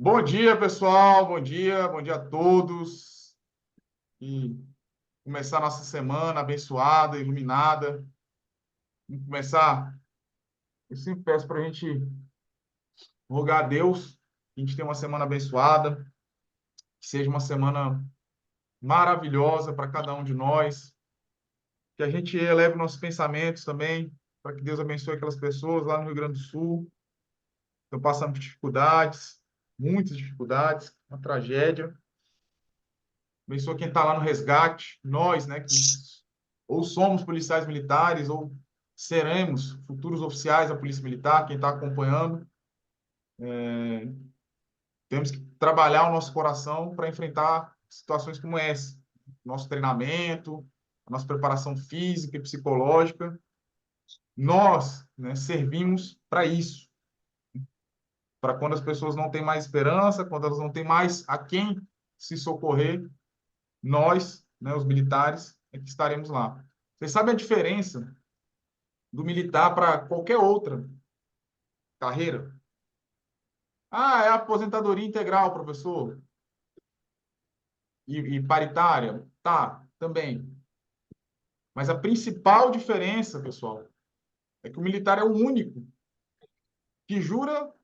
Bom dia, pessoal. Bom dia a todos. E começar nossa semana abençoada, iluminada. Vamos começar. Eu sempre peço para a gente rogar a Deus que a gente tenha uma semana abençoada, que seja uma semana maravilhosa para cada um de nós, que a gente eleve nossos pensamentos também, para que Deus abençoe aquelas pessoas lá no Rio Grande do Sul que estão passando por dificuldades, muitas dificuldades, uma tragédia. Abençoa quem está lá no resgate, nós, né, que ou somos policiais militares ou seremos futuros oficiais da Polícia Militar, quem está acompanhando. Temos que trabalhar o nosso coração para enfrentar situações como essa. Nosso treinamento, a nossa preparação física e psicológica. Nós, né, servimos para isso, para quando as pessoas não têm mais esperança, quando elas não têm mais a quem se socorrer, nós, né, os militares, é que estaremos lá. Vocês sabem a diferença do militar para qualquer outra carreira? Ah, é aposentadoria integral, professor, e paritária? Tá, também. Mas a principal diferença, pessoal, é que o militar é o único que jura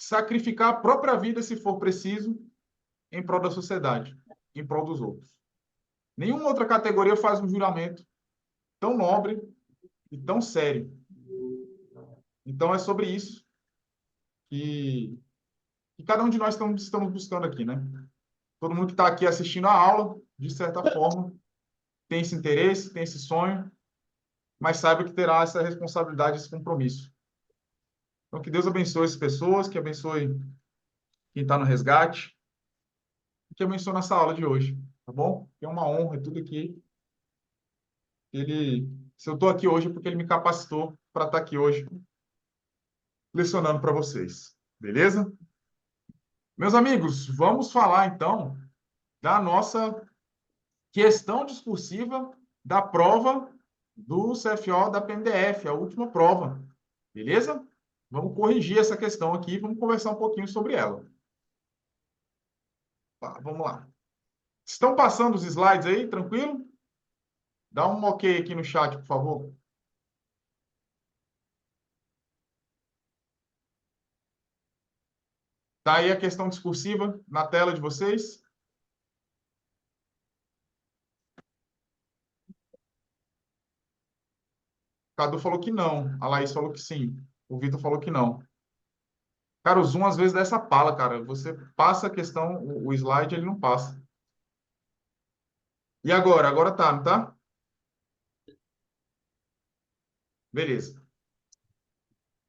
sacrificar a própria vida, se for preciso, em prol da sociedade, em prol dos outros. Nenhuma outra categoria faz um juramento tão nobre e tão sério. Então, é sobre isso que cada um de nós estamos buscando aqui, né? Todo mundo que está aqui assistindo a aula, de certa forma, tem esse interesse, tem esse sonho, mas saiba que terá essa responsabilidade, esse compromisso. Então, que Deus abençoe essas pessoas, que abençoe quem está no resgate, e que abençoe nessa aula de hoje, tá bom? É uma honra, é tudo aqui. Se eu estou aqui hoje, é porque ele me capacitou para estar aqui hoje, lecionando para vocês. Beleza? Meus amigos, vamos falar então da nossa questão discursiva da prova do CFO da PMDF, a última prova. Beleza? Vamos corrigir essa questão aqui, vamos conversar um pouquinho sobre ela. Tá, vamos lá. Estão passando os slides aí, tranquilo? Dá um ok aqui no chat, por favor. Tá aí a questão discursiva na tela de vocês? O Cadu falou que não, a Laís falou que sim, o Vitor falou que não. Cara, o Zoom às vezes dá essa pala, cara. Você passa a questão, o slide, ele não passa. E agora? Agora tá, não tá? Beleza.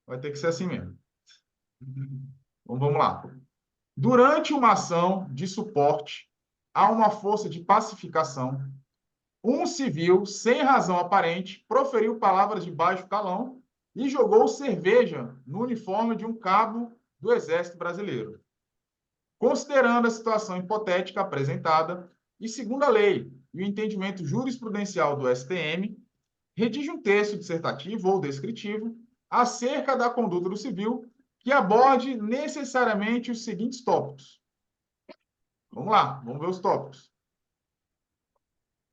Vai ter que ser assim mesmo. Então, vamos lá. Durante uma ação de suporte a uma força de pacificação, um civil, sem razão aparente, proferiu palavras de baixo calão e jogou cerveja no uniforme de um cabo do Exército Brasileiro. Considerando a situação hipotética apresentada, e segundo a lei e o entendimento jurisprudencial do STM, redige um texto dissertativo ou descritivo acerca da conduta do civil que aborde necessariamente os seguintes tópicos. Vamos lá, vamos ver os tópicos.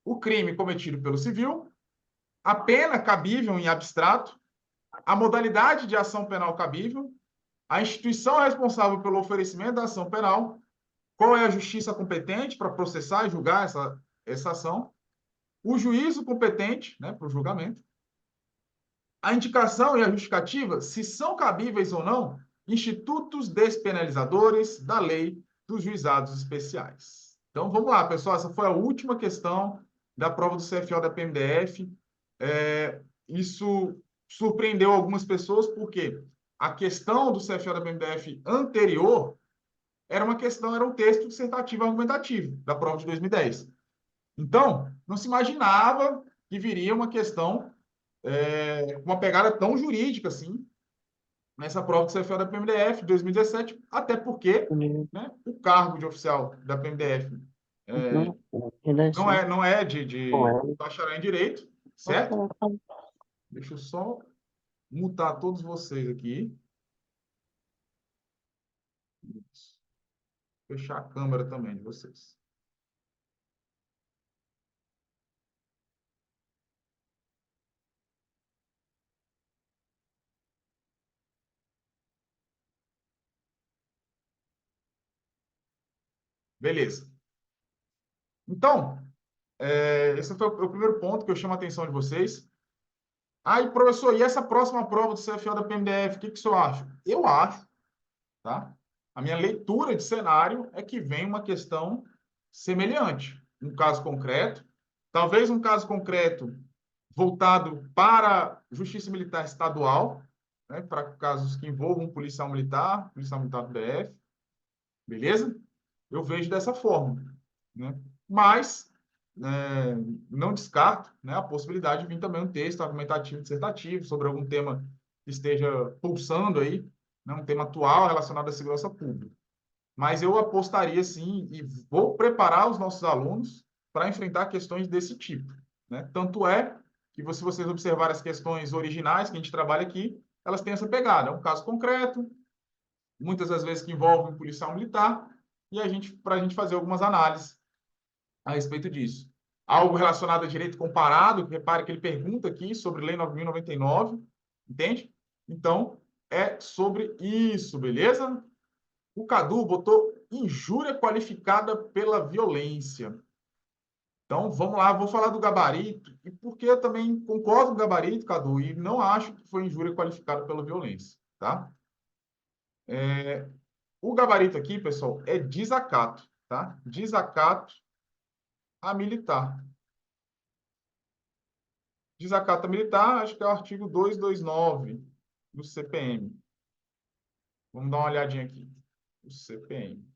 O crime cometido pelo civil, a pena cabível em abstrato, a modalidade de ação penal cabível, a instituição responsável pelo oferecimento da ação penal, qual é a justiça competente para processar e julgar essa ação, o juízo competente, né, para o julgamento, a indicação e a justificativa, se são cabíveis ou não, institutos despenalizadores da lei dos juizados especiais. Então, vamos lá, pessoal. Essa foi a última questão da prova do CFO da PMDF. Isso surpreendeu algumas pessoas, porque a questão do CFO da PMDF anterior era era um texto dissertativo argumentativo da prova de 2010. Então, não se imaginava que viria uma questão com uma pegada tão jurídica assim, nessa prova do CFO da PMDF de 2017, até porque, né, o cargo de oficial da PMDF não é de bacharel em Direito, certo? Deixa eu só mutar todos vocês aqui. Fechar a câmera também de vocês. Beleza. Então, esse foi o primeiro ponto que eu chamo a atenção de vocês. Aí, professor, e essa próxima prova do CFO da PMDF, o que que o senhor acha? Eu acho, tá? A minha leitura de cenário é que vem uma questão semelhante. Um caso concreto, talvez um caso concreto voltado para Justiça Militar Estadual, né, para casos que envolvam policial militar do DF, beleza? Eu vejo dessa forma, né? Mas não descarto, né, a possibilidade de vir também um texto argumentativo dissertativo sobre algum tema que esteja pulsando aí, né, um tema atual relacionado à segurança pública. Mas eu apostaria sim e vou preparar os nossos alunos para enfrentar questões desse tipo, né? Tanto é que se vocês observarem as questões originais que a gente trabalha aqui, elas têm essa pegada, é um caso concreto, muitas das vezes que envolve um policial militar, e para a gente fazer algumas análises a respeito disso. Algo relacionado a direito comparado, repare que ele pergunta aqui sobre Lei 9.099, entende? Então, é sobre isso, beleza? O Cadu botou injúria qualificada pela violência. Então, vamos lá, vou falar do gabarito, e porque eu também concordo com o gabarito, Cadu, e não acho que foi injúria qualificada pela violência, tá? O gabarito aqui, pessoal, é desacato, tá? Desacato a militar. Desacato a militar, acho que é o artigo 229 do CPM. Vamos dar uma olhadinha aqui. O CPM.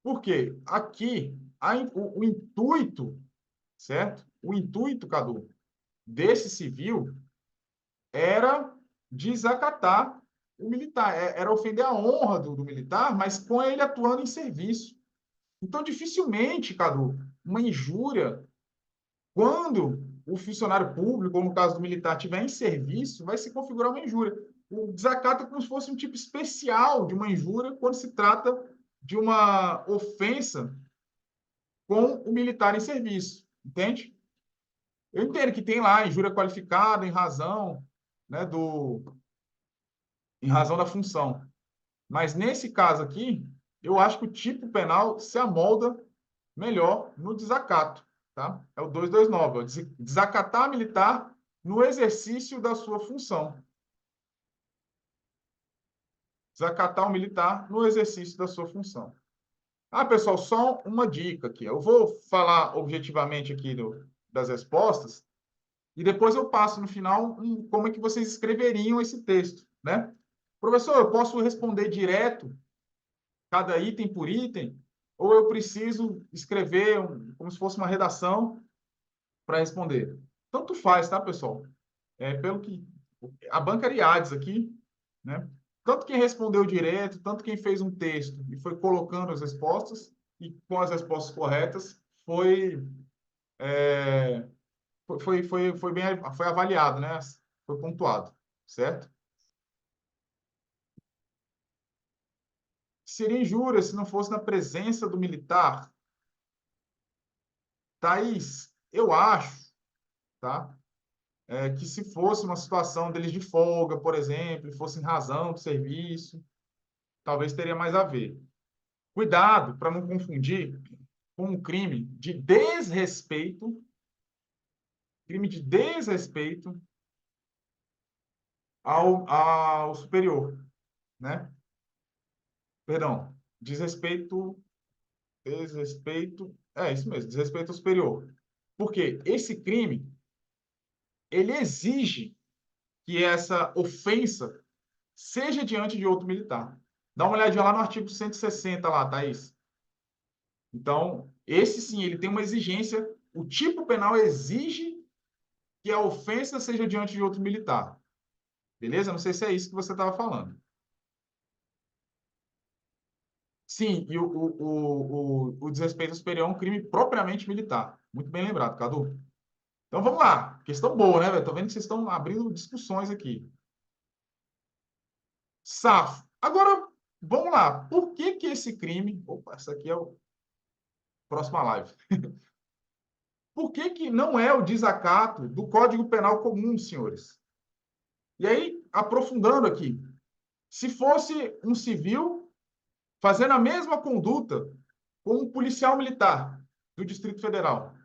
Por quê? Aqui, o intuito, certo? O intuito, Cadu, desse civil era desacatar o militar, era ofender a honra do militar, mas com ele atuando em serviço. Então, dificilmente, Cadu, uma injúria, quando o funcionário público, ou no caso do militar, estiver em serviço, vai se configurar uma injúria. O desacato é como se fosse um tipo especial de uma injúria quando se trata de uma ofensa com o militar em serviço, entende? Eu entendo que tem lá injúria qualificada em razão, né, em razão da função. Mas nesse caso aqui, eu acho que o tipo penal se amolda melhor no desacato, tá? É o 229, desacatar militar no exercício da sua função. Desacatar o militar no exercício da sua função. Ah, pessoal, só uma dica aqui. Eu vou falar objetivamente aqui das respostas e depois eu passo no final como é que vocês escreveriam esse texto, né? Professor, eu posso responder direto cada item por item, ou eu preciso escrever como se fosse uma redação para responder. Tanto faz, tá, pessoal? Pelo que a banca Ariadnes aqui, né? Tanto quem respondeu direto, tanto quem fez um texto e foi colocando as respostas e com as respostas corretas é, foi bem foi avaliado, né? Foi pontuado, certo? Seria injúria se não fosse na presença do militar. Thaís, eu acho, tá? Que se fosse uma situação deles de folga, por exemplo, e fosse em razão do serviço, talvez teria mais a ver. Cuidado para não confundir com um crime de desrespeito ao superior, né? Perdão, é isso mesmo, desrespeito ao superior. Porque esse crime, ele exige que essa ofensa seja diante de outro militar. Dá uma olhadinha lá no artigo 160 lá, Thaís. Então, esse sim, ele tem uma exigência, o tipo penal exige que a ofensa seja diante de outro militar. Beleza? Não sei se é isso que você estava falando. Sim, e o desrespeito ao superior é um crime propriamente militar. Muito bem lembrado, Cadu. Então, vamos lá. Questão boa, né, velho? Estou vendo que vocês estão abrindo discussões aqui. Safo. Agora, vamos lá. Por que que esse crime... Opa, essa aqui é a próxima live. Por que que não é o desacato do Código Penal comum, senhores? E aí, aprofundando aqui, se fosse um civil fazendo a mesma conduta com um policial militar do Distrito Federal,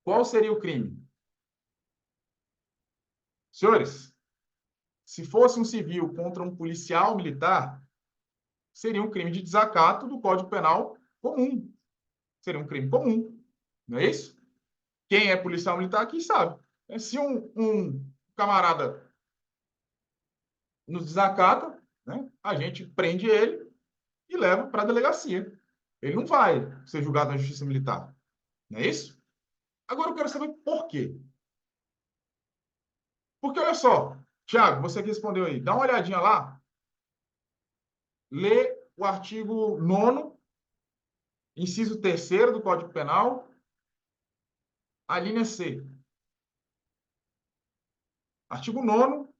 qual seria o crime? Senhores, se fosse um civil contra um policial militar, seria um crime de desacato do Código Penal comum. Seria um crime comum, não é isso? Quem é policial militar aqui sabe. Se um camarada nos desacata, né, a gente prende ele e leva para a delegacia. Ele não vai ser julgado na justiça militar, não é isso? Agora eu quero saber por quê. Porque olha só, Tiago, você que respondeu aí, dá uma olhadinha lá, lê o artigo 9º, inciso 3º do Código Penal, a linha C. Artigo 9º,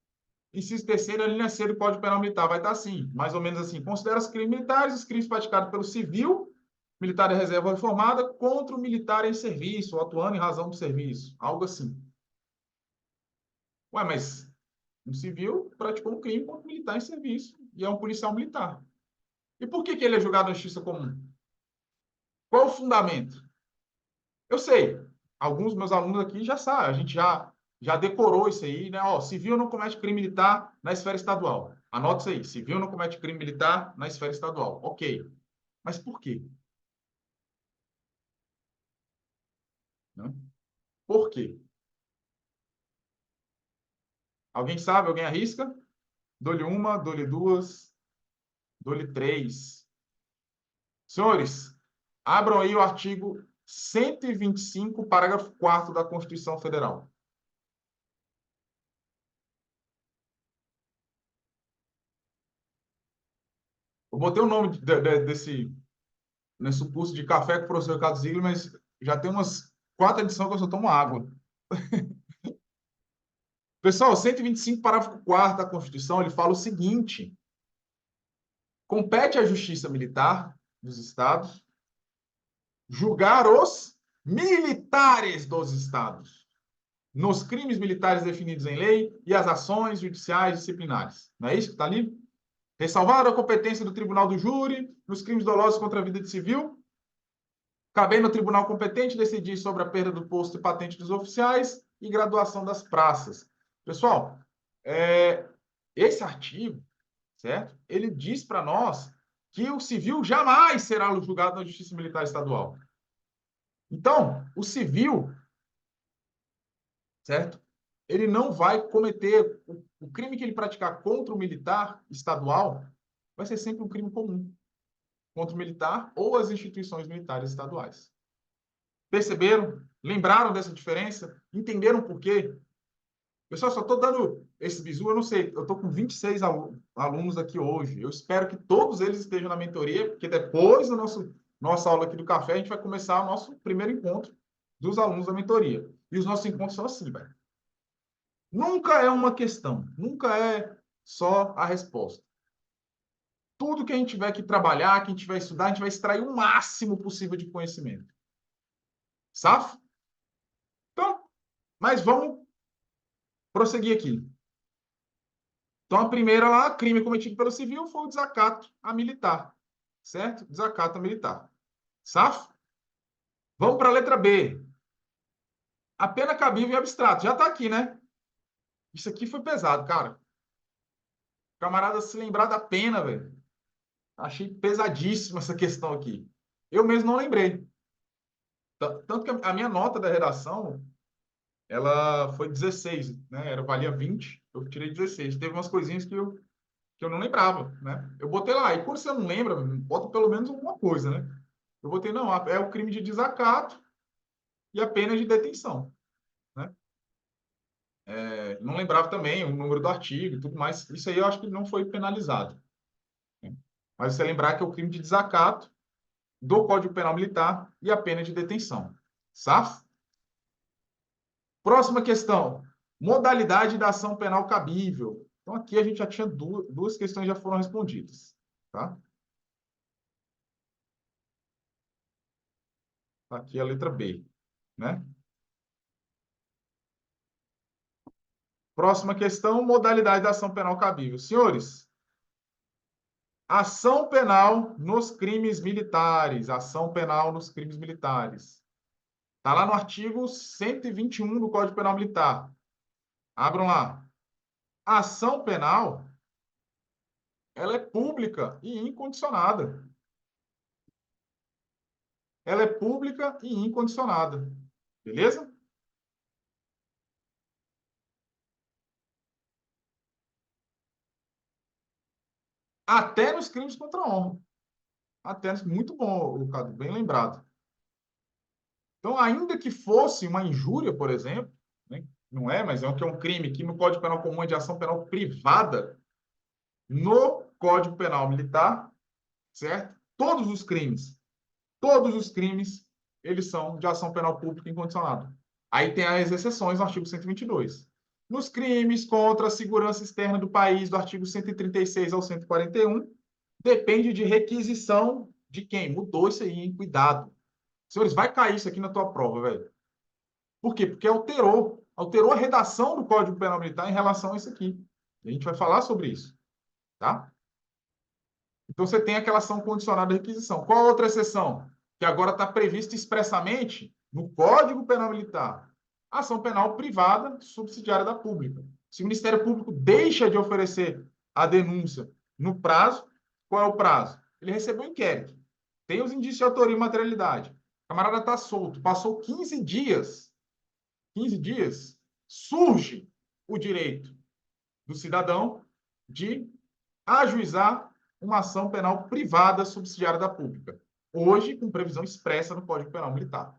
inciso 3º, a linha C do Código Penal Militar. Vai estar assim, mais ou menos assim. Considera-se crimes militares os crimes praticados pelo civil, militar de reserva reformada, contra o militar em serviço, ou atuando em razão do serviço. Algo assim. Ué, mas um civil praticou um crime contra um militar em serviço e é um policial militar. E por que que ele é julgado na justiça comum? Qual o fundamento? Eu sei, alguns dos meus alunos aqui já sabem, a gente já decorou isso aí, né? Ó, civil não comete crime militar na esfera estadual. Anota isso aí, civil não comete crime militar na esfera estadual. Ok. Mas por quê? Né? Por quê? Alguém sabe? Alguém arrisca? Dou-lhe uma, dou-lhe duas, dou-lhe três. Senhores, abram aí o artigo 125, parágrafo 4º da Constituição Federal. Eu botei o nome nesse curso de café com o professor Ricardo Ziegler, mas já tem umas 4 edições que eu só tomo água. Pessoal, 125, parágrafo 4º da Constituição, ele fala o seguinte: compete à Justiça Militar dos Estados julgar os militares dos Estados nos crimes militares definidos em lei e as ações judiciais disciplinares. Não é isso que está ali? Ressalvada a competência do Tribunal do Júri nos crimes dolosos contra a vida de civil, cabendo ao tribunal competente decidir sobre a perda do posto e patente dos oficiais e graduação das praças. Pessoal, esse artigo, certo? Ele diz para nós que o civil jamais será julgado na Justiça Militar Estadual. Então, o civil, certo? Ele não vai cometer o crime que ele praticar contra o militar estadual, vai ser sempre um crime comum contra o militar ou as instituições militares estaduais. Perceberam? Lembraram dessa diferença? Entenderam por quê? Pessoal, só estou dando esse bizu, eu não sei, eu estou com 26 alunos aqui hoje. Eu espero que todos eles estejam na mentoria, porque depois da nossa aula aqui do café, a gente vai começar o nosso primeiro encontro dos alunos da mentoria. E os nossos encontros são assim, velho. Nunca é uma questão, nunca é só a resposta. Tudo que a gente tiver que trabalhar, que a gente tiver que estudar, a gente vai extrair o máximo possível de conhecimento. Safo? Então, mas vamos prosseguir aqui. Então, a primeira lá, crime cometido pelo civil, foi o desacato a militar. Certo? Desacato a militar. Safo? Vamos para a letra B. A pena cabível em abstrato. Já está aqui, né? Isso aqui foi pesado, cara. Camarada se lembrar da pena, velho. Achei pesadíssima essa questão aqui. Eu mesmo não lembrei. Tanto que a minha nota da redação, ela foi 16, né? Valia 20, eu tirei 16. Teve umas coisinhas que eu não lembrava, né? Eu botei lá, e quando você não lembra, bota pelo menos alguma coisa, né? Eu botei, não, é o crime de desacato e a pena de detenção, né? Não lembrava também o número do artigo e tudo mais. Isso aí eu acho que não foi penalizado, né? Mas você lembrar que é o crime de desacato do Código Penal Militar e a pena de detenção. Safo? Próxima questão. Modalidade da ação penal cabível. Então, aqui a gente já tinha duas questões já foram respondidas. Tá? Aqui é a letra B. Né? Próxima questão, modalidade da ação penal cabível. Senhores, ação penal nos crimes militares. Ação penal nos crimes militares. Está lá no artigo 121 do Código Penal Militar. Abram lá. A ação penal, ela é pública e incondicionada. Ela é pública e incondicionada. Beleza? Até nos crimes contra a honra. Muito bom, Cadu, bem lembrado. Então, ainda que fosse uma injúria, por exemplo, né, não é, mas que é um crime que no Código Penal Comum é de ação penal privada, no Código Penal Militar, certo? Todos os crimes, eles são de ação penal pública incondicionada. Aí tem as exceções no artigo 122. Nos crimes contra a segurança externa do país, do artigo 136 ao 141, depende de requisição de quem? Mudou isso aí, hein? Cuidado. Senhores, vai cair isso aqui na tua prova, velho. Por quê? Porque alterou a redação do Código Penal Militar em relação a isso aqui. A gente vai falar sobre isso, tá? Então, você tem aquela ação condicionada de requisição. Qual a outra exceção? Que agora está prevista expressamente no Código Penal Militar. Ação penal privada subsidiária da pública. Se o Ministério Público deixa de oferecer a denúncia no prazo, qual é o prazo? Ele recebeu um inquérito. Tem os indícios de autoria e materialidade. O camarada está solto. Passou 15 dias, surge o direito do cidadão de ajuizar uma ação penal privada subsidiária da pública. Hoje, com previsão expressa no Código Penal Militar.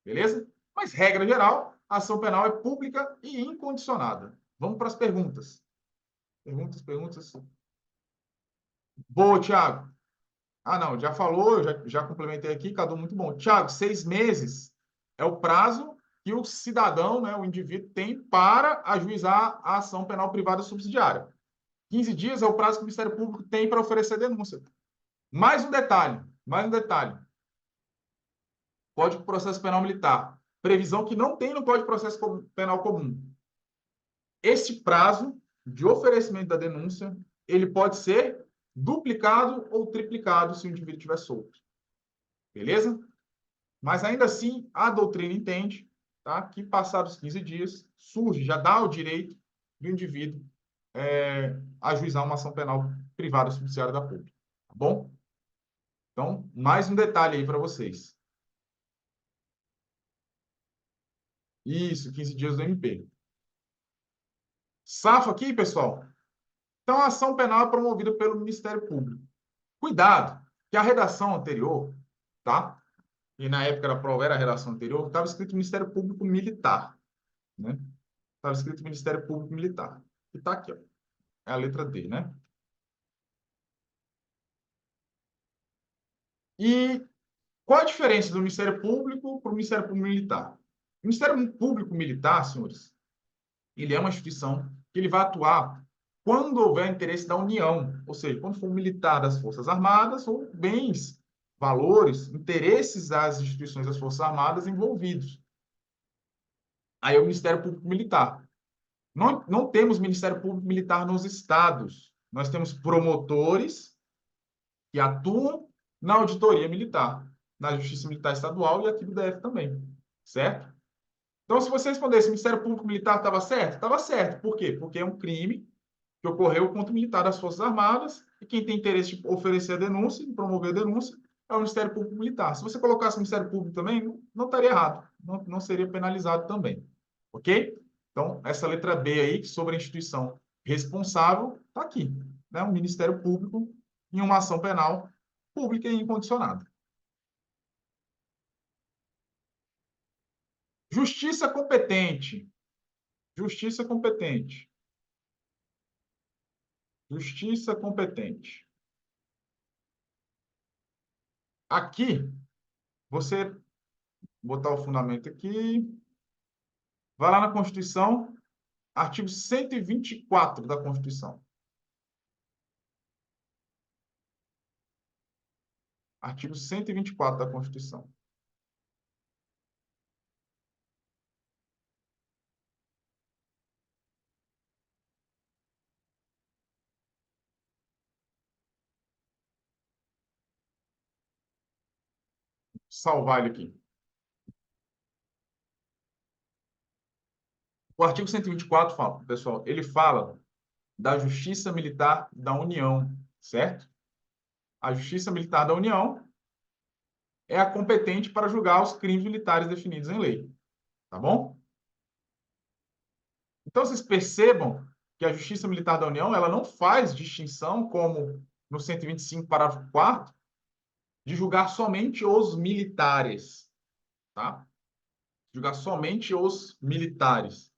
Beleza? Mas, regra geral, a ação penal é pública e incondicionada. Vamos para as perguntas. Perguntas. Boa, Tiago. Ah, não, já falou, já complementei aqui, Cadu, muito bom. Tiago, 6 meses é o prazo que o cidadão, né, o indivíduo, tem para ajuizar a ação penal privada subsidiária. 15 dias é o prazo que o Ministério Público tem para oferecer denúncia. Mais um detalhe. Código de Processo Penal Militar. Previsão que não tem no Código de Processo Penal Comum. Este prazo de oferecimento da denúncia, ele pode ser duplicado ou triplicado se o indivíduo estiver solto. Beleza? Mas ainda assim, a doutrina entende, tá, que passados 15 dias, surge, já dá o direito do indivíduo ajuizar uma ação penal privada subsidiária da pública. Tá bom? Então, mais um detalhe aí para vocês. Isso, 15 dias do MP. Safo aqui, pessoal. Então, a ação penal é promovida pelo Ministério Público. Cuidado, que a redação anterior, tá? E na época da prova era a redação anterior, estava escrito Ministério Público Militar, né? Estava escrito Ministério Público Militar. E está aqui, ó. É a letra D, né? E qual a diferença do Ministério Público para o Ministério Público Militar? O Ministério Público Militar, senhores, ele é uma instituição que ele vai atuar quando houver interesse da União, ou seja, quando for um militar das Forças Armadas ou bens, valores, interesses das instituições das Forças Armadas envolvidos. Aí é o Ministério Público Militar. Não temos Ministério Público Militar nos estados. Nós temos promotores que atuam na auditoria militar, na Justiça Militar Estadual e aqui do DF também, certo? Então, se você respondesse Ministério Público Militar estava certo? Estava certo. Por quê? Porque é um crime que ocorreu contra o militar das Forças Armadas e quem tem interesse de oferecer a denúncia, de promover a denúncia, é o Ministério Público Militar. Se você colocasse o Ministério Público também, não estaria errado, não seria penalizado também. Ok? Então, essa letra B aí, sobre a instituição responsável, está aqui. Né? O Ministério Público em uma ação penal pública e incondicionada. Justiça competente. Justiça competente. Justiça competente. Aqui, você botar o fundamento aqui. Vai lá na Constituição, artigo 124 da Constituição. Artigo 124 da Constituição. Salvar ele aqui. O artigo 124 fala, pessoal, ele fala da Justiça Militar da União, certo? A Justiça Militar da União é a competente para julgar os crimes militares definidos em lei, tá bom? Então, vocês percebam que a Justiça Militar da União, ela não faz distinção, como no 125, parágrafo 4º, de julgar somente os militares, tá? Julgar somente os militares.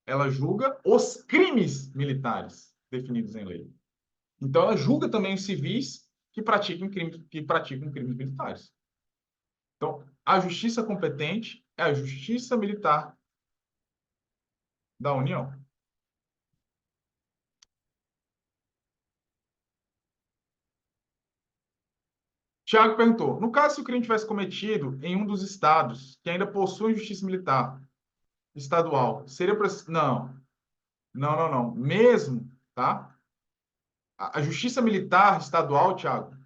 Ela julga os crimes militares definidos em lei. Então, ela julga também os civis que praticam crimes militares. Então, a justiça competente é a Justiça Militar da União. Tiago perguntou: no caso, se o crime tivesse cometido em um dos estados que ainda possui justiça militar estadual, seria não, não. Mesmo, tá? A justiça militar estadual, Tiago,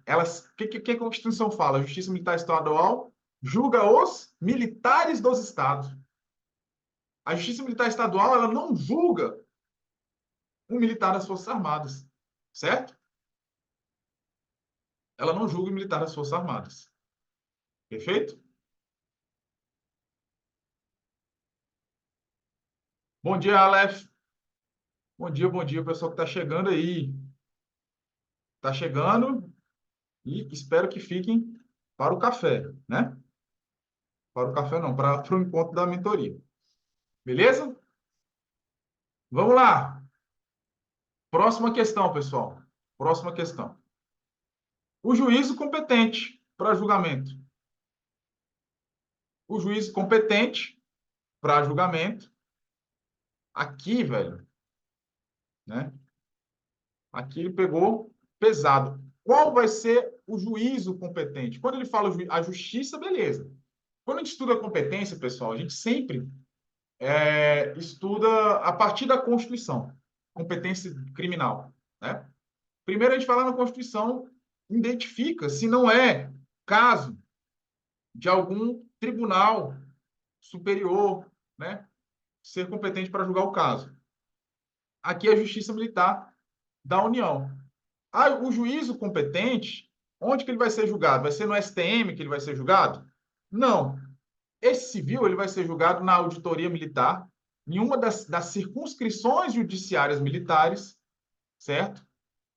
que a Constituição fala? A justiça militar estadual julga os militares dos estados. A justiça militar estadual, ela não julga um militar das Forças Armadas, certo? Ela não julga o militar das Forças Armadas. Perfeito? Bom dia, Aleph. Bom dia, pessoal que está chegando aí. Está chegando e espero que fiquem para o café, né? Para o café não, para o encontro da mentoria. Beleza? Vamos lá. Próxima questão, pessoal. Próxima questão. O juízo competente para julgamento. O juízo competente para julgamento. Aqui, velho, né? Aqui ele pegou pesado. Qual vai ser o juízo competente? Quando ele fala a justiça, beleza. Quando a gente estuda a competência, pessoal, a gente sempre estuda a partir da Constituição, competência criminal, né? Primeiro a gente fala na Constituição, identifica se não é caso de algum tribunal superior, né, ser competente para julgar o caso. Aqui é a Justiça Militar da União. O juízo competente, onde que ele vai ser julgado? Vai ser no STM que ele vai ser julgado? Não. Esse civil ele vai ser julgado na auditoria militar, em uma das circunscrições judiciárias militares, certo?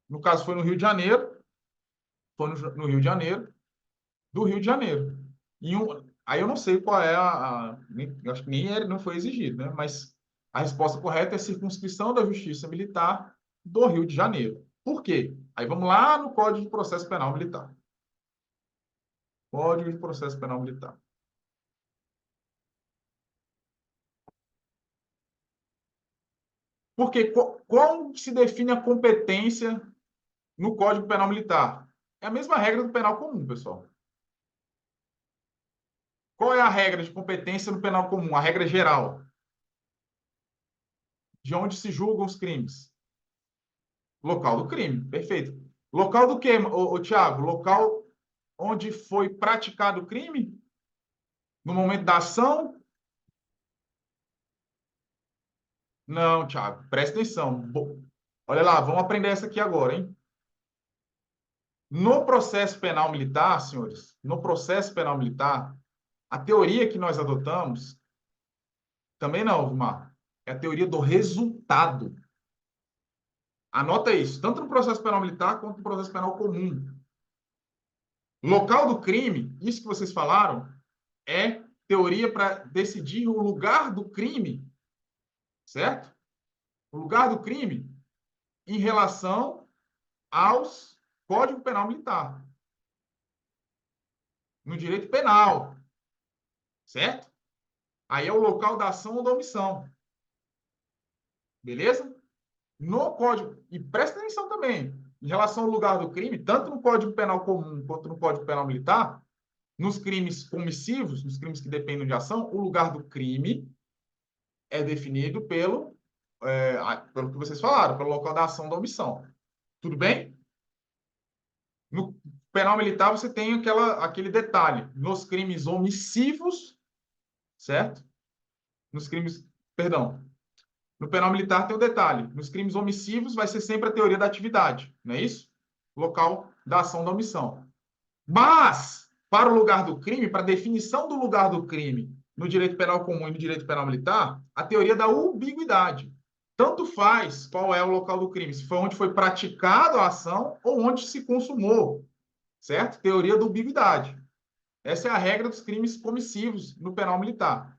No caso, foi no Rio de Janeiro, foi no Rio de Janeiro, do Rio de Janeiro. Aí eu não sei qual é eu acho que não foi exigido, né? Mas a resposta correta é circunscrição da Justiça Militar do Rio de Janeiro. Por quê? Aí vamos lá no Código de Processo Penal Militar. Código de Processo Penal Militar. Porque como se define a competência no Código Penal Militar? É a mesma regra do penal comum, pessoal. Qual é a regra de competência no penal comum? A regra geral. De onde se julgam os crimes? Local do crime, perfeito. Local do quê, Tiago? Local onde foi praticado o crime? No momento da ação? Não, Tiago, presta atenção. Olha lá, vamos aprender essa aqui agora, hein? No processo penal militar, senhores, no processo penal militar, a teoria que nós adotamos, também não, Vilmar, é a teoria do resultado. Anota isso, tanto no processo penal militar quanto no processo penal comum. Local do crime, isso que vocês falaram, é teoria para decidir o lugar do crime, certo? O lugar do crime em relação aos Código Penal Militar, no direito penal, certo? Aí é o local da ação ou da omissão. Beleza? No Código, e presta atenção também, em relação ao lugar do crime, tanto no Código Penal comum quanto no Código Penal militar, nos crimes comissivos, nos crimes que dependem de ação, o lugar do crime é definido pelo que vocês falaram, pelo local da ação da omissão. Tudo bem? No penal militar, você tem aquele detalhe. Nos crimes omissivos, certo? Nos crimes. Perdão. No penal militar tem o detalhe. Nos crimes omissivos, vai ser sempre a teoria da atividade, não é isso? Local da ação da omissão. Mas, para o lugar do crime, para a definição do lugar do crime no direito penal comum e no direito penal militar, a teoria da ubiquidade. Tanto faz qual é o local do crime, se foi onde foi praticada a ação ou onde se consumou, certo? Teoria da ubiquidade. Essa é a regra dos crimes comissivos no penal militar.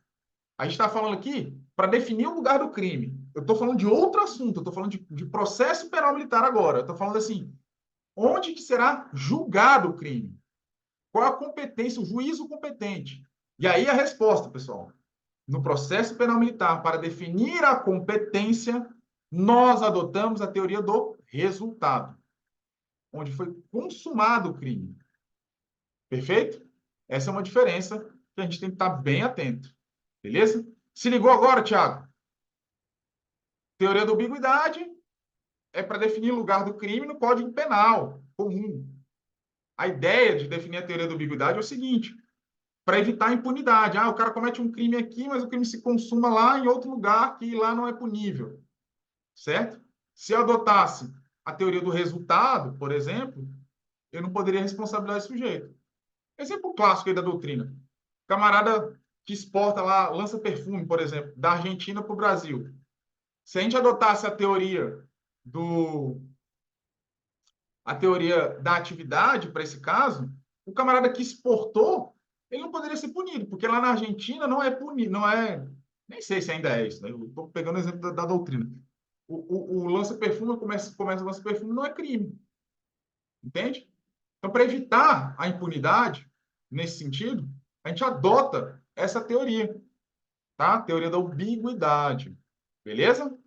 A gente está falando aqui para definir o lugar do crime. Eu estou falando de outro assunto, eu estou falando de processo penal militar agora. Eu estou falando assim, onde que será julgado o crime? Qual a competência, o juízo competente? E aí a resposta, pessoal. No processo penal militar, para definir a competência, nós adotamos a teoria do resultado, onde foi consumado o crime. Perfeito? Essa é uma diferença que a gente tem que estar bem atento. Beleza? Se ligou agora, Thiago? Teoria da ambiguidade é para definir o lugar do crime no Código Penal comum. A ideia de definir a teoria da ambiguidade é o seguinte: para evitar a impunidade. Ah, o cara comete um crime aqui, mas o crime se consuma lá em outro lugar que lá não é punível. Certo? Se eu adotasse a teoria do resultado, por exemplo, eu não poderia responsabilizar esse sujeito. Exemplo clássico aí da doutrina. Camarada que exporta lá, lança perfume, por exemplo, da Argentina para o Brasil. Se a gente adotasse do, a teoria da atividade para esse caso, o camarada que exportou, ele não poderia ser punido, porque lá na Argentina não é punido, não é, nem sei se ainda é isso, né? Eu estou pegando o exemplo da doutrina. O lança-perfume, começa o lança-perfume, não é crime, entende? Então, para evitar a impunidade, nesse sentido, a gente adota essa teoria, tá? Teoria da ambiguidade, beleza?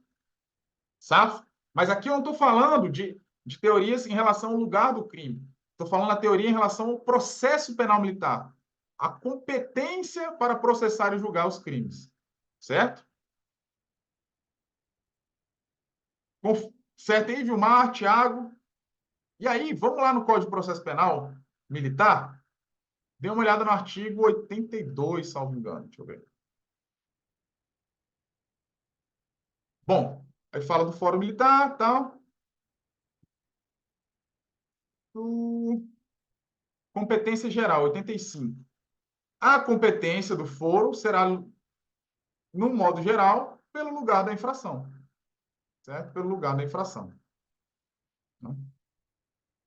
Safo? Mas aqui eu não estou falando de teorias em relação ao lugar do crime. Estou falando da teoria em relação ao processo penal militar. A competência para processar e julgar os crimes. Certo? Certo aí, Vilmar, Tiago? E aí, vamos lá no Código de Processo Penal Militar? Dê uma olhada no artigo 82, salvo engano. Deixa eu ver. Bom, aí fala do Fórum Militar, tal. Competência geral, 85. A competência do foro será, no modo geral, pelo lugar da infração. Certo? Pelo lugar da infração.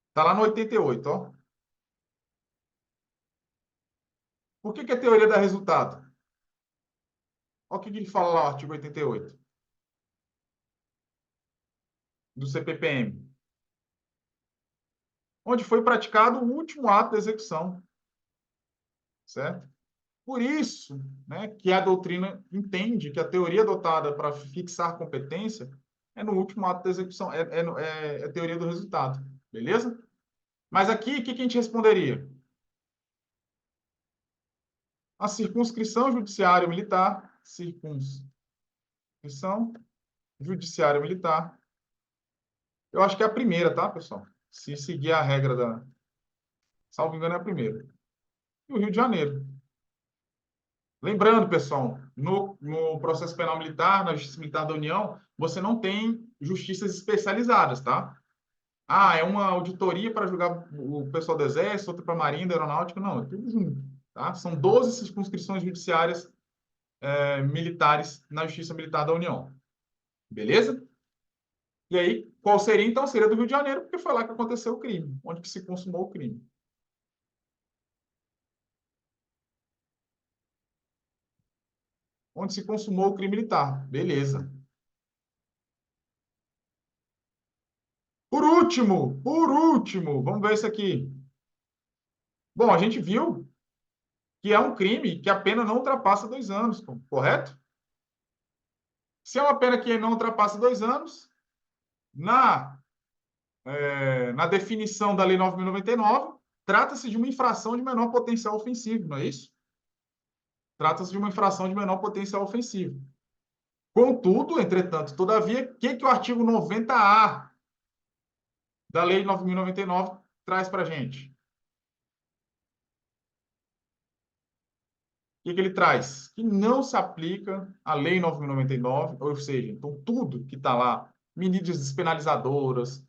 Está lá no 88, ó. Por que é teoria da resultado? Olha o que ele fala lá, o artigo 88 do CPPM. Onde foi praticado o último ato da execução. Certo? Por isso, né, que a doutrina entende que a teoria adotada para fixar competência é no último ato da execução, é a teoria do resultado. Beleza? Mas aqui, o que a gente responderia? A circunscrição judiciária militar, circunscrição judiciária militar. Eu acho que é a primeira, tá, pessoal? Se seguir a regra da. Salvo engano, é a primeira. E o Rio de Janeiro. Lembrando, pessoal, no processo penal militar, na Justiça Militar da União, você não tem justiças especializadas, tá? Ah, é uma auditoria para julgar o pessoal do Exército, outra para a Marinha, da Aeronáutica. Não, é tudo junto, tá? São 12 circunscrições judiciárias militares na Justiça Militar da União. Beleza? E aí, qual seria, então? Seria do Rio de Janeiro, porque foi lá que aconteceu o crime, onde que se consumou o crime. Onde se consumou o crime militar. Beleza. Por último, vamos ver isso aqui. Bom, a gente viu que é um crime que a pena não ultrapassa 2 anos, correto? Se é uma pena que não ultrapassa 2 anos, na, na definição da Lei 9.099, trata-se de uma infração de menor potencial ofensivo, não é isso? Trata-se de uma infração de menor potencial ofensivo. Contudo, entretanto, todavia, o que o artigo 90A da Lei 9.099 traz para a gente? O que ele traz? Que não se aplica a Lei 9.099, ou seja, então tudo que está lá, medidas despenalizadoras,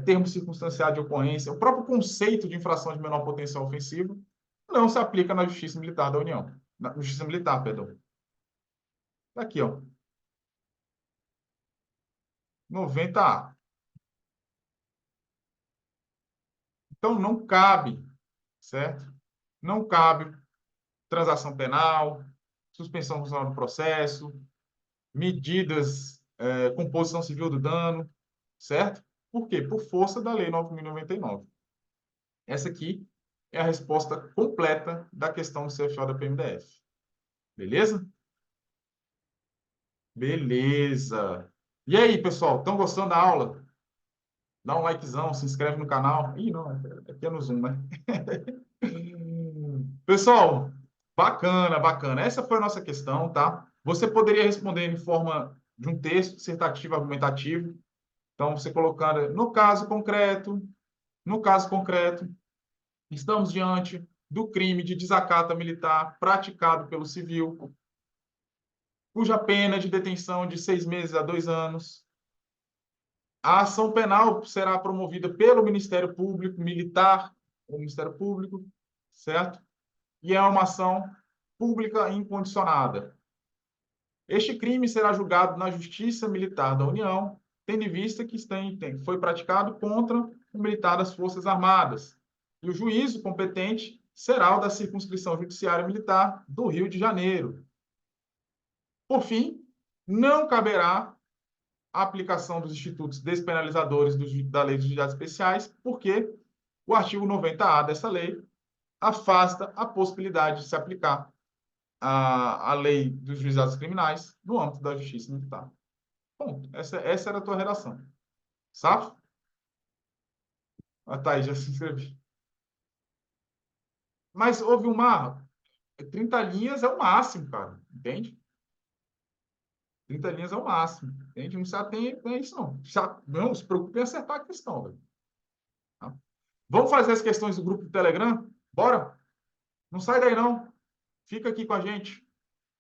termos circunstanciados de ocorrência, o próprio conceito de infração de menor potencial ofensivo, não se aplica na Justiça Militar da União. Na Justiça Militar, perdão. Está aqui, ó. 90A. Então, não cabe, certo? Não cabe transação penal, suspensão funcional do processo, medidas, composição civil do dano, certo? Por quê? Por força da Lei 9.099. Essa aqui é a resposta completa da questão do CFO da PMDF. Beleza? Beleza. E aí, pessoal, estão gostando da aula? Dá um likezão, se inscreve no canal. Ih, não, aqui é no Zoom, né? Pessoal, bacana, bacana. Essa foi a nossa questão, tá? Você poderia responder em forma de um texto dissertativo, argumentativo. Então, você colocando no caso concreto, estamos diante do crime de desacato militar praticado pelo civil, cuja pena é de detenção de 6 meses a 2 anos. A ação penal será promovida pelo Ministério Público Militar, ou Ministério Público, certo? E é uma ação pública incondicionada. Este crime será julgado na Justiça Militar da União, tendo em vista que foi praticado contra um militar das Forças Armadas. E o juízo competente será o da Circunscrição Judiciária Militar do Rio de Janeiro. Por fim, não caberá a aplicação dos institutos despenalizadores da Lei dos Juizados Especiais, porque o artigo 90A dessa lei afasta a possibilidade de se aplicar a lei dos juizados criminais no âmbito da justiça militar. Ponto. Essa era a tua redação. Sabe? Ah, tá aí, já se inscrevi. Mas houve uma... 30 linhas é o máximo, cara. Entende? 30 linhas é o máximo. Entende? Não se atém a isso, não. Não se preocupe em acertar a questão, velho. Tá? Vamos fazer as questões do grupo do Telegram? Bora? Não sai daí, não. Fica aqui com a gente.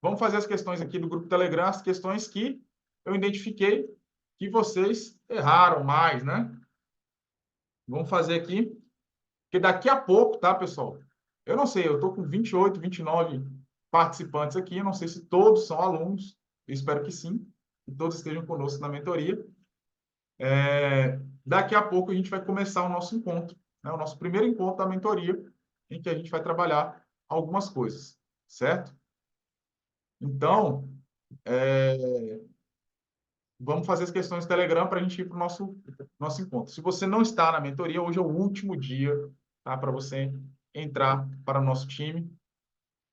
Vamos fazer as questões aqui do grupo do Telegram, as questões que eu identifiquei que vocês erraram mais, né? Vamos fazer aqui, porque daqui a pouco, tá, pessoal? Eu não sei, eu estou com 28, 29 participantes aqui, eu não sei se todos são alunos, eu espero que sim, que todos estejam conosco na mentoria. Daqui a pouco a gente vai começar o nosso encontro, né? O nosso primeiro encontro da mentoria, em que a gente vai trabalhar algumas coisas, certo? Então, vamos fazer as questões do Telegram para a gente ir para o nosso encontro. Se você não está na mentoria, hoje é o último dia, tá, para você entrar para o nosso time.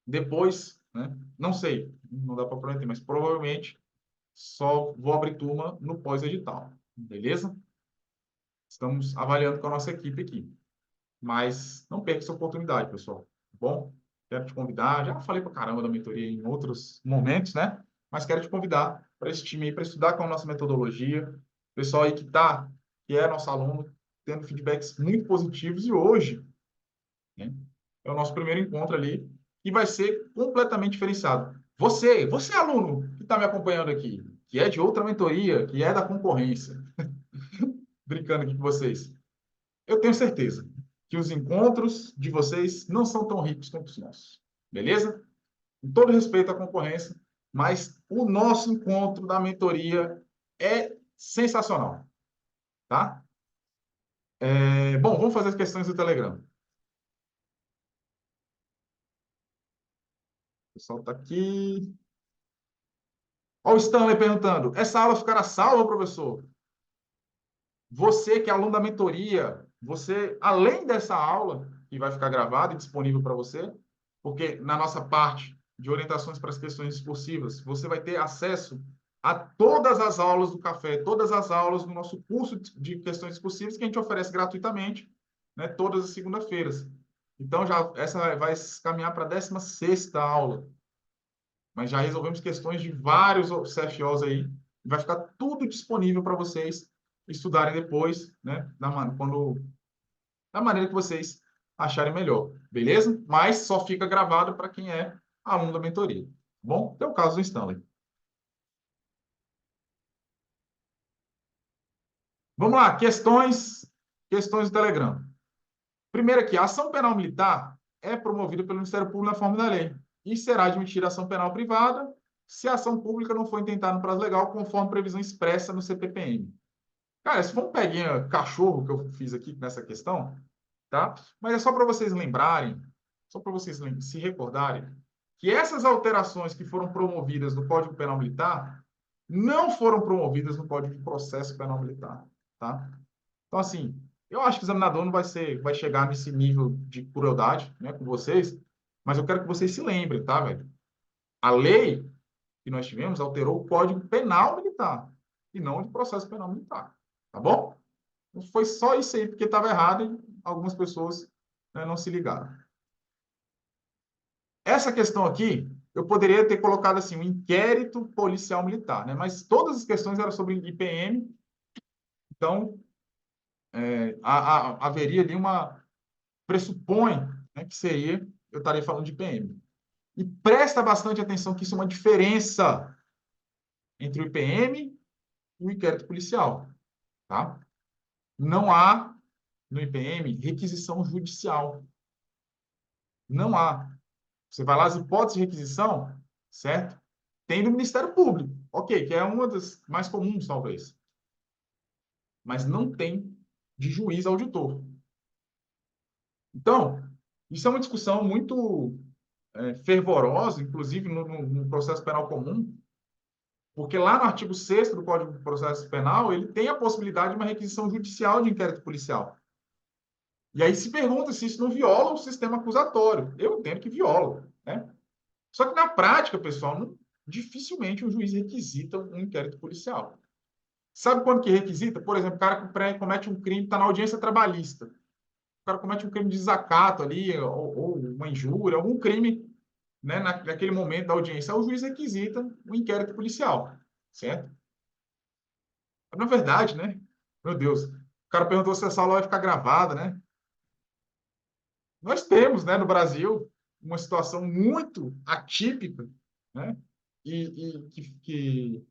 Depois, né, não sei, não dá para prometer, mas provavelmente só vou abrir turma no pós-edital, beleza? Estamos avaliando com a nossa equipe aqui. Mas não perca essa oportunidade, pessoal. Tá bom? Quero te convidar. Já falei para caramba da mentoria em outros momentos, né? Mas quero te convidar para esse time aí, para estudar com a nossa metodologia. O pessoal aí que é nosso aluno, tendo feedbacks muito positivos. E hoje, né, é o nosso primeiro encontro ali, e vai ser completamente diferenciado. Você aluno que está me acompanhando aqui, que é de outra mentoria, que é da concorrência, brincando aqui com vocês. Eu tenho certeza que os encontros de vocês não são tão ricos quanto os nossos. Beleza? Com todo respeito à concorrência, mas o nosso encontro da mentoria é sensacional. Tá? Bom, vamos fazer as questões do Telegram. O pessoal está aqui. Olha o Stanley perguntando: essa aula ficará salva, professor? Você que é aluno da mentoria, você, além dessa aula, que vai ficar gravada e disponível para você, porque na nossa parte de orientações para as questões discursivas, você vai ter acesso a todas as aulas do café, todas as aulas do nosso curso de questões discursivas que a gente oferece gratuitamente, né, todas as segundas-feiras. Então, já essa vai caminhar para a 16ª aula. Mas já resolvemos questões de vários CFOs aí. Vai ficar tudo disponível para vocês estudarem depois, né? Da maneira que vocês acharem melhor, beleza? Mas só fica gravado para quem é aluno da mentoria. Tá bom? É o caso do Stanley. Vamos lá, questões do Telegram. Primeiro aqui, a ação penal militar é promovida pelo Ministério Público na forma da lei e será admitida ação penal privada se a ação pública não for intentada no prazo legal, conforme previsão expressa no CPPM. Cara, se for um peguinha cachorro que eu fiz aqui nessa questão, tá? Mas é só para vocês lembrarem, só para vocês se recordarem, que essas alterações que foram promovidas no Código Penal Militar não foram promovidas no Código de Processo Penal Militar, tá? Então, assim, eu acho que o examinador não vai chegar nesse nível de crueldade, né, com vocês, mas eu quero que vocês se lembrem, tá, velho? A lei que nós tivemos alterou o Código Penal Militar e não o de Processo Penal Militar, tá bom? Foi só isso aí, porque estava errado e algumas pessoas, né, não se ligaram. Essa questão aqui, eu poderia ter colocado assim, um inquérito policial militar, né? Mas todas as questões eram sobre IPM, então haveria ali pressupõe, né, que seria, eu estaria falando de IPM. E presta bastante atenção que isso é uma diferença entre o IPM e o inquérito policial, tá? Não há no IPM requisição judicial. Não há. Você vai lá, as hipóteses de requisição, certo? Tem do Ministério Público, ok, que é uma das mais comuns, talvez. Mas não tem de juiz auditor. Então, isso é uma discussão muito fervorosa, inclusive no processo penal comum, porque lá no artigo 6º do Código de Processo Penal, ele tem a possibilidade de uma requisição judicial de inquérito policial. E aí se pergunta se isso não viola o sistema acusatório. Eu entendo que viola, né? Só que na prática, pessoal, dificilmente o juiz requisita um inquérito policial. Sabe quando que requisita? Por exemplo, o cara que comete um crime, está na audiência trabalhista. O cara comete um crime de desacato ali, ou uma injúria, algum crime, né, naquele momento da audiência. O juiz requisita um inquérito policial, certo? Na verdade, né? Meu Deus, o cara perguntou se essa aula vai ficar gravada, né? Nós temos, né, no Brasil, uma situação muito atípica, né? Que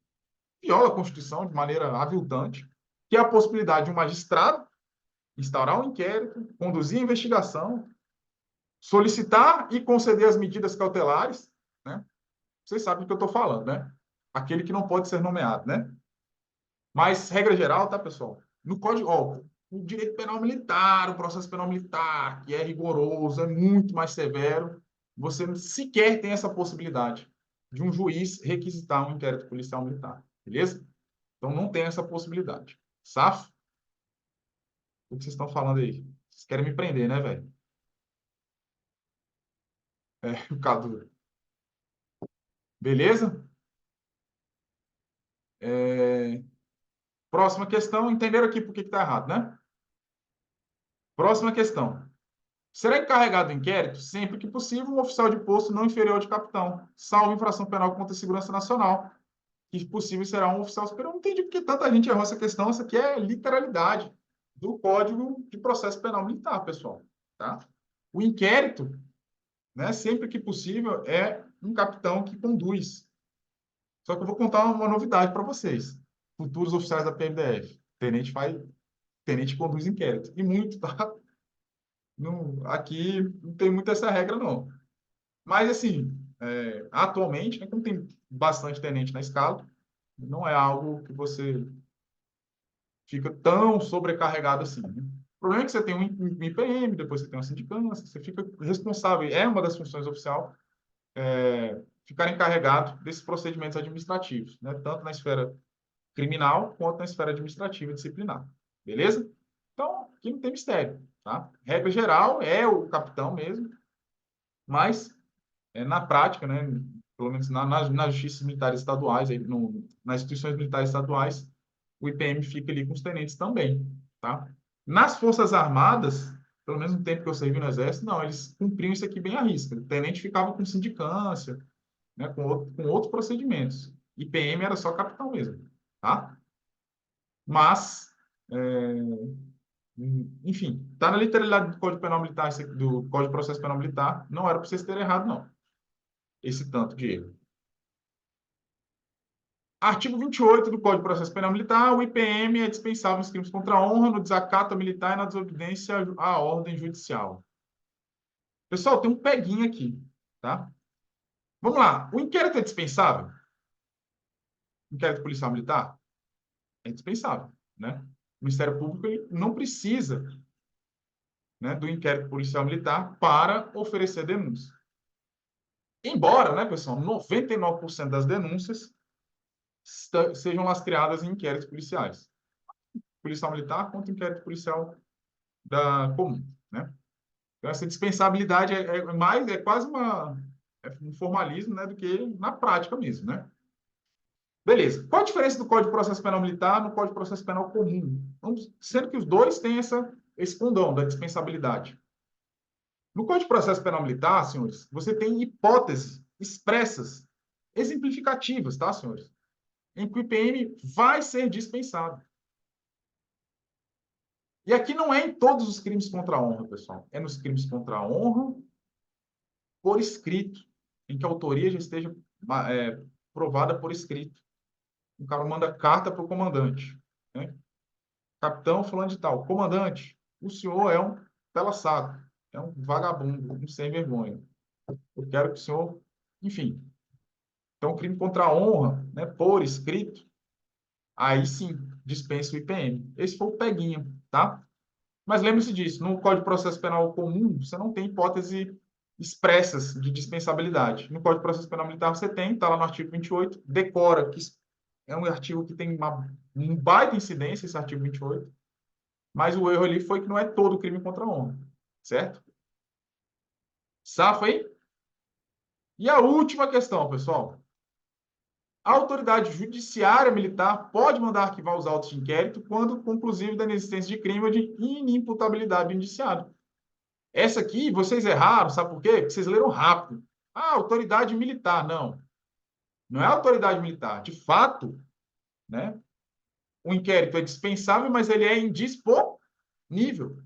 viola a Constituição de maneira aviltante, que é a possibilidade de um magistrado instaurar um inquérito, conduzir a investigação, solicitar e conceder as medidas cautelares, né? Vocês sabem do que eu estou falando, né? Aquele que não pode ser nomeado, né? Mas, regra geral, tá, pessoal? No Código, ó, o direito penal militar, o processo penal militar, que é rigoroso, é muito mais severo, você sequer tem essa possibilidade de um juiz requisitar um inquérito policial militar, beleza? Então, não tem essa possibilidade. Safo? O que vocês estão falando aí? Vocês querem me prender, né, velho? É, o Cadu. Beleza? É... Próxima questão. Entenderam aqui por que está errado, né? Próxima questão. Será encarregado do inquérito, sempre que possível, um oficial de posto não inferior de capitão, salvo infração penal contra a segurança nacional, que possível será um oficial superior. Não entendi porque tanta gente errou essa questão. Isso aqui é literalidade do Código de Processo Penal Militar, pessoal. Tá? O inquérito, né, sempre que possível, é um capitão que conduz. Só que eu vou contar uma novidade para vocês. Futuros oficiais da PMDF. Tenente conduz inquérito. E muito, tá? Não, aqui não tem muito essa regra, não. Mas, assim, atualmente, né, como tem bastante tenente na escala, não é algo que você fica tão sobrecarregado assim, né? O problema é que você tem um IPM, depois você tem uma sindicância, você fica responsável, é uma das funções oficial, ficar encarregado desses procedimentos administrativos, né? Tanto na esfera criminal quanto na esfera administrativa e disciplinar. Beleza? Então, aqui não tem mistério, tá? Regra geral é o capitão mesmo, mas na prática, né, pelo menos nas justiças militares estaduais, aí nas instituições militares estaduais, o IPM fica ali com os tenentes também, tá? Nas Forças Armadas, pelo menos no tempo que eu servi no Exército, não, eles cumpriam isso aqui bem à risca. O tenente ficava com sindicância, né, com outros procedimentos. IPM era só capitão mesmo, tá? Mas, enfim, tá na literalidade do Código Penal Militar, do Código de Processo Penal Militar, não era para vocês terem errado, não, esse tanto de erro. Artigo 28 do Código de Processo Penal Militar, o IPM é dispensável nos crimes contra a honra, no desacato militar e na desobediência à ordem judicial. Pessoal, tem um peguinho aqui, tá? Vamos lá. O inquérito é dispensável? Inquérito policial militar? É dispensável, né? O Ministério Público ele não precisa, né, do inquérito policial militar para oferecer denúncia. Embora, né, pessoal, 99% das denúncias sejam lastreadas em inquéritos policiais. Policial militar contra inquérito policial comum, né? Então, essa dispensabilidade é quase um formalismo, né, do que na prática mesmo, né? Beleza. Qual a diferença do Código de Processo Penal Militar no Código de Processo Penal Comum? Sendo que os dois têm esse condão da dispensabilidade. No Código de Processo Penal Militar, senhores, você tem hipóteses expressas, exemplificativas, tá, senhores? Em que o IPM vai ser dispensado. E aqui não é em todos os crimes contra a honra, pessoal. É nos crimes contra a honra por escrito, em que a autoria já esteja provada por escrito. O cara manda carta para o comandante, né? Capitão fulano de tal, comandante, o senhor é um pela-saco, é um vagabundo, um sem vergonha. Eu quero que o senhor, enfim. Então, crime contra a honra, né, por escrito, aí sim, dispensa o IPM. Esse foi o peguinha, tá? Mas lembre-se disso, no Código de Processo Penal comum, você não tem hipótese expressas de dispensabilidade. No Código de Processo Penal Militar você tem, está lá no artigo 28, decora, que é um artigo que tem um baita incidência, esse artigo 28, mas o erro ali foi que não é todo crime contra a honra, certo? Safa aí? E a última questão, pessoal. A autoridade judiciária militar pode mandar arquivar os autos de inquérito quando conclusivo da inexistência de crime ou de inimputabilidade do indiciado. Essa aqui, vocês erraram, sabe por quê? Porque vocês leram rápido. Ah, autoridade militar. Não. Não é autoridade militar. De fato, né, o inquérito é dispensável, mas ele é indisponível,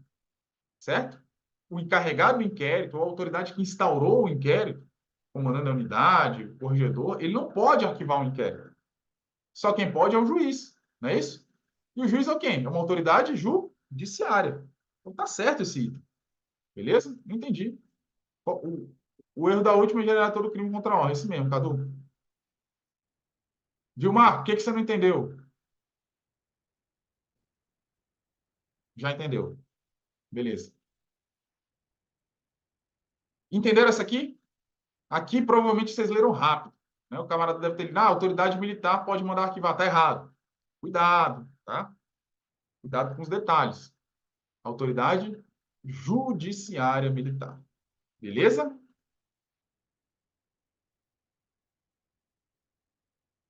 certo? O encarregado do inquérito, a autoridade que instaurou o inquérito, comandante da unidade, o corregedor, ele não pode arquivar um inquérito. Só quem pode é o juiz, não é isso? E o juiz é quem? É uma autoridade judiciária. Então tá certo esse item. Beleza? Não entendi. O erro da última é gerar todo crime contra a honra. Esse mesmo, Cadu. Vilmar, o que você não entendeu? Já entendeu. Beleza. Entenderam essa aqui? Aqui provavelmente vocês leram rápido, né? O camarada deve ter lido, a autoridade militar pode mandar arquivar. Tá errado. Cuidado, tá? Cuidado com os detalhes. Autoridade judiciária militar. Beleza?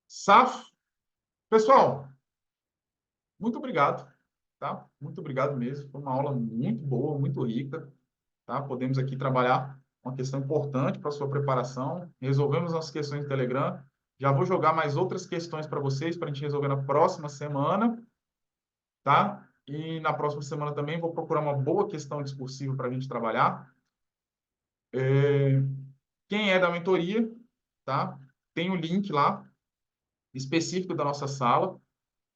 Saf. Pessoal, muito obrigado, tá? Muito obrigado mesmo. Foi uma aula muito boa, muito rica, tá? Podemos aqui trabalhar uma questão importante para a sua preparação. Resolvemos as questões do Telegram. Já vou jogar mais outras questões para vocês, para a gente resolver na próxima semana, tá? E na próxima semana também vou procurar uma boa questão discursiva para a gente trabalhar. Quem é da mentoria, tá? Tem o link lá, específico da nossa sala.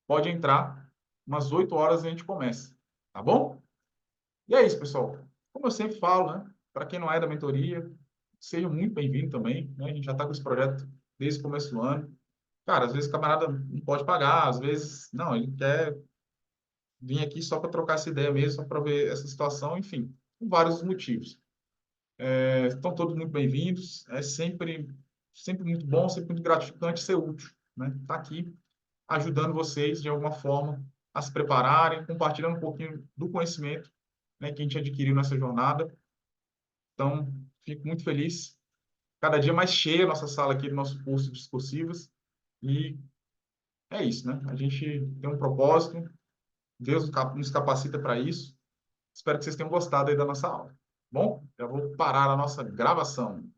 Pode entrar. Umas 8 horas a gente começa, tá bom? E é isso, pessoal. Como eu sempre falo, né? Para quem não é da mentoria, seja muito bem-vindo também, né? A gente já está com esse projeto desde o começo do ano. Cara, às vezes o camarada não pode pagar, às vezes, não, ele quer vir aqui só para trocar essa ideia mesmo, só para ver essa situação, enfim, por vários motivos. Estão todos muito bem-vindos, é sempre muito bom, sempre muito gratificante ser útil, né? Tá aqui ajudando vocês de alguma forma a se prepararem, compartilhando um pouquinho do conhecimento, né, que a gente adquiriu nessa jornada. Então, fico muito feliz cada dia mais cheia a nossa sala aqui do nosso curso de discursivas. E é isso, né? A gente tem um propósito, Deus nos capacita para isso. Espero que vocês tenham gostado aí da nossa aula. Bom, já vou parar a nossa gravação.